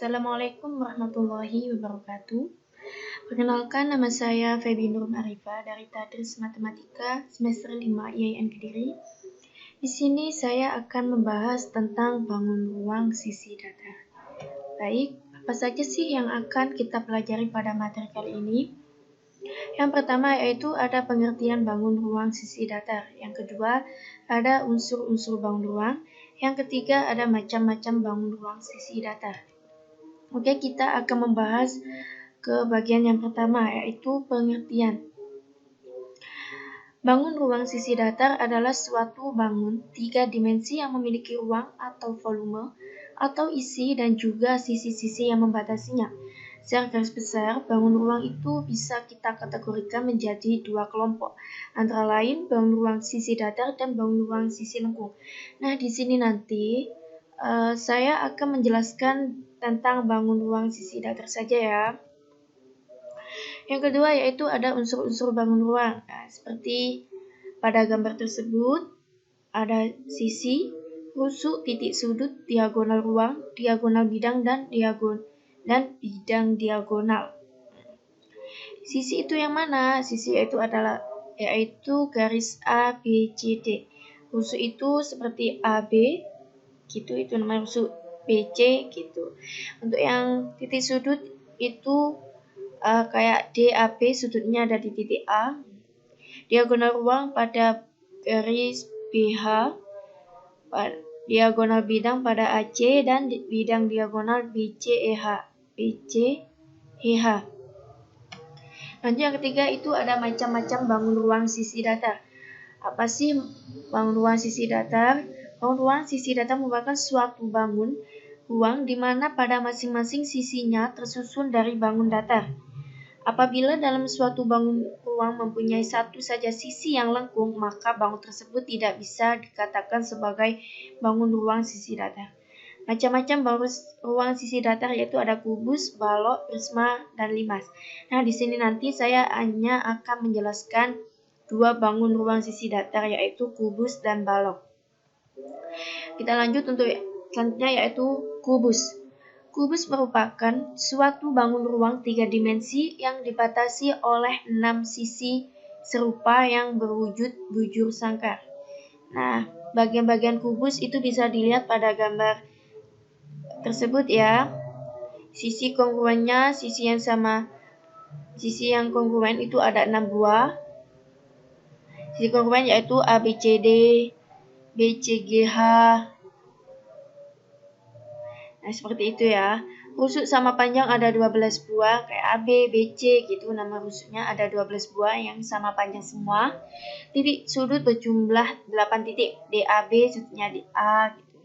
Assalamualaikum warahmatullahi wabarakatuh. Perkenalkan, nama saya Feby Nur Marifa dari Tadris Matematika semester 5 IAIN Kediri. Di sini saya akan membahas tentang bangun ruang sisi datar. Baik, apa saja sih yang akan kita pelajari pada materi kali ini? Yang pertama yaitu ada pengertian bangun ruang sisi datar. Yang kedua, ada unsur-unsur bangun ruang. Yang ketiga, ada macam-macam bangun ruang sisi datar. Oke, kita akan membahas ke bagian yang pertama, yaitu pengertian. Bangun ruang sisi datar adalah suatu bangun 3 dimensi yang memiliki ruang atau volume, atau isi dan juga sisi-sisi yang membatasinya. Secara garis besar, bangun ruang itu bisa kita kategorikan menjadi 2 kelompok, antara lain bangun ruang sisi datar dan bangun ruang sisi lengkung. Nah, di sini nanti saya akan menjelaskan tentang bangun ruang sisi datar saja ya. Yang kedua yaitu ada unsur-unsur bangun ruang. Nah, seperti pada gambar tersebut ada sisi, rusuk, titik sudut, diagonal ruang, diagonal bidang dan bidang diagonal. Sisi itu yang mana? Sisi yaitu garis A, B, C, D. Rusuk itu seperti AB, gitu, itu namanya rusuk. BC gitu. Untuk yang titik sudut itu kayak DAB, sudutnya ada di titik A. Diagonal ruang pada garis BH, diagonal bidang pada AC, dan bidang diagonal BCEH. Lanjut yang ketiga itu ada macam-macam bangun ruang sisi datar. Apa sih bangun ruang sisi datar? Bangun ruang sisi datar merupakan suatu bangun ruang di mana pada masing-masing sisinya tersusun dari bangun datar. Apabila dalam suatu bangun ruang mempunyai satu saja sisi yang lengkung, maka bangun tersebut tidak bisa dikatakan sebagai bangun ruang sisi datar. Macam-macam bangun ruang sisi datar yaitu ada kubus, balok, prisma, dan limas. Nah, di sini nanti saya hanya akan menjelaskan 2 bangun ruang sisi datar yaitu kubus dan balok. Kita lanjut untuk selanjutnya yaitu kubus. Kubus merupakan suatu bangun ruang 3 dimensi yang dibatasi oleh 6 sisi serupa yang berwujud bujur sangkar. Nah, bagian-bagian kubus itu bisa dilihat pada gambar tersebut ya. Sisi kongruennya, sisi yang kongruen itu ada 6 buah. Sisi kongruen yaitu ABCD, BCGH. Nah, seperti itu ya. Rusuk sama panjang ada 12 buah, kayak AB, BC gitu. Nama rusuknya ada 12 buah yang sama panjang semua. Titik sudut berjumlah 8 titik. DAB sudutnya di A gitu.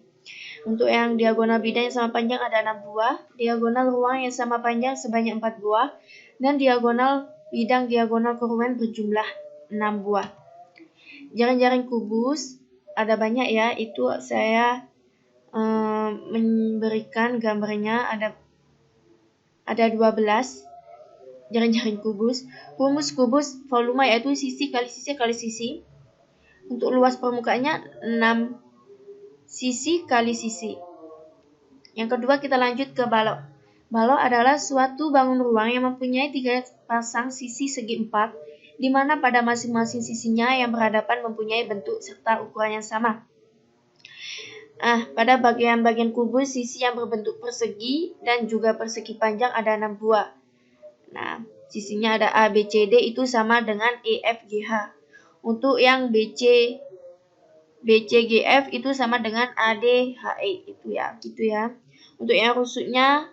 Untuk yang diagonal bidang yang sama panjang ada 6 buah. Diagonal ruang yang sama panjang sebanyak 4 buah. Dan diagonal bidang diagonal kongruen berjumlah 6 buah. Jaring-jaring kubus ada banyak ya. Itu saya memberikan gambarnya ada 12 jaring-jaring kubus. Rumus kubus volume yaitu sisi kali sisi kali sisi. Untuk luas permukaannya 6 sisi kali sisi. Yang kedua kita lanjut ke balok. Balok adalah suatu bangun ruang yang mempunyai 3 pasang sisi segi 4, di mana pada masing-masing sisinya yang berhadapan mempunyai bentuk serta ukuran yang sama. Pada bagian-bagian kubus, sisi yang berbentuk persegi dan juga persegi panjang ada 6 buah. Nah, sisinya ada A, B, C, D itu sama dengan E, F, G, H. Untuk yang B, C, G, F itu sama dengan A, D, H, E itu ya, gitu ya. Untuk yang rusuknya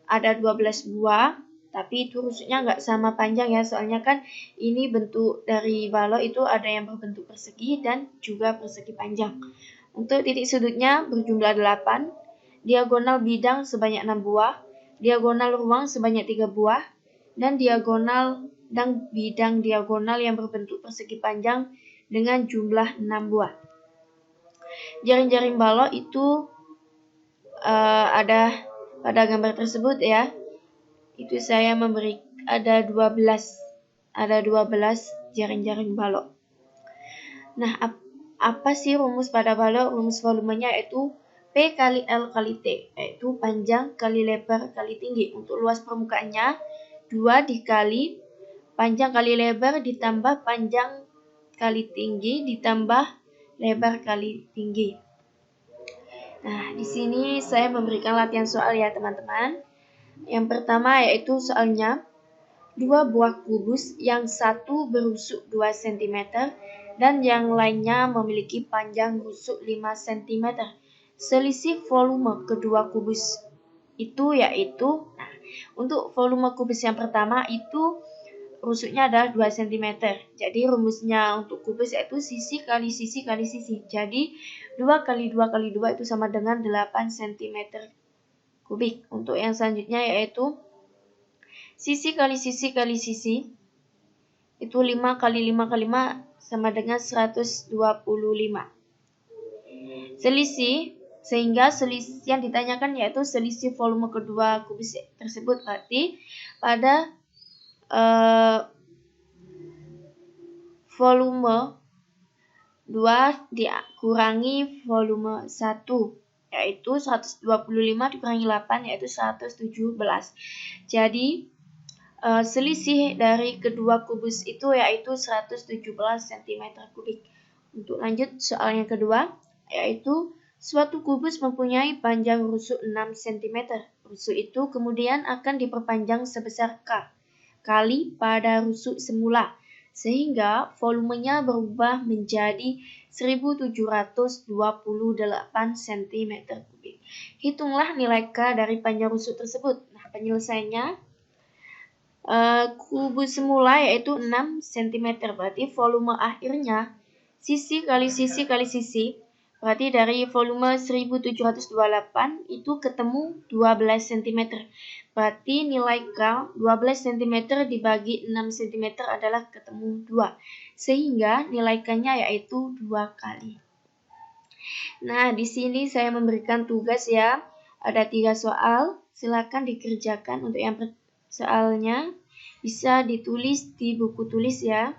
ada 12 buah, tapi itu rusuknya nggak sama panjang ya, soalnya kan ini bentuk dari balok itu ada yang berbentuk persegi dan juga persegi panjang. Untuk titik sudutnya berjumlah 8, diagonal bidang sebanyak 6 buah, diagonal ruang sebanyak 3 buah, dan bidang diagonal yang berbentuk persegi panjang dengan jumlah 6 buah. Jaring-jaring balok itu ada pada gambar tersebut ya. Itu saya ada 12 jaring-jaring balok. Nah, apa sih rumus pada balok? Rumus volumenya yaitu P kali L kali T, yaitu panjang kali lebar kali tinggi. Untuk luas permukaannya 2 dikali panjang kali lebar ditambah panjang kali tinggi ditambah lebar kali tinggi. Nah, di sini saya memberikan latihan soal ya teman-teman. Yang pertama yaitu soalnya 2 buah kubus yang satu berusuk 2 cm dan yang lainnya memiliki panjang rusuk 5 cm. Selisih volume kedua kubus itu yaitu, nah, untuk volume kubus yang pertama itu rusuknya adalah 2 cm. Jadi rumusnya untuk kubus yaitu sisi kali sisi kali sisi. Jadi 2 kali 2 kali 2 itu sama dengan 8 cm kubik. Untuk yang selanjutnya yaitu sisi kali sisi kali sisi itu 5 kali 5 kali 5 sama dengan 125. Selisih, sehingga selisih yang ditanyakan yaitu selisih volume kedua kubus tersebut. Berarti pada volume 2 dikurangi volume 1, yaitu 125 dikurangi 8 yaitu 117. Jadi selisih dari kedua kubus itu yaitu 117 cm kubik. Untuk lanjut soal yang kedua, yaitu suatu kubus mempunyai panjang rusuk 6 cm. Rusuk itu kemudian akan diperpanjang sebesar K kali pada rusuk semula, sehingga volumenya berubah menjadi 1728 cm kubik. Hitunglah nilai K dari panjang rusuk tersebut. Nah, penyelesaiannya kubus semula yaitu 6 cm, berarti volume akhirnya sisi kali sisi kali sisi, berarti dari volume 1728 itu ketemu 12 cm. Berarti nilai K 12 cm dibagi 6 cm adalah ketemu 2. Sehingga nilai K-nya yaitu 2 kali. Nah, di sini saya memberikan tugas ya. Ada 3 soal. Silakan dikerjakan. Untuk yang soalnya bisa ditulis di buku tulis ya.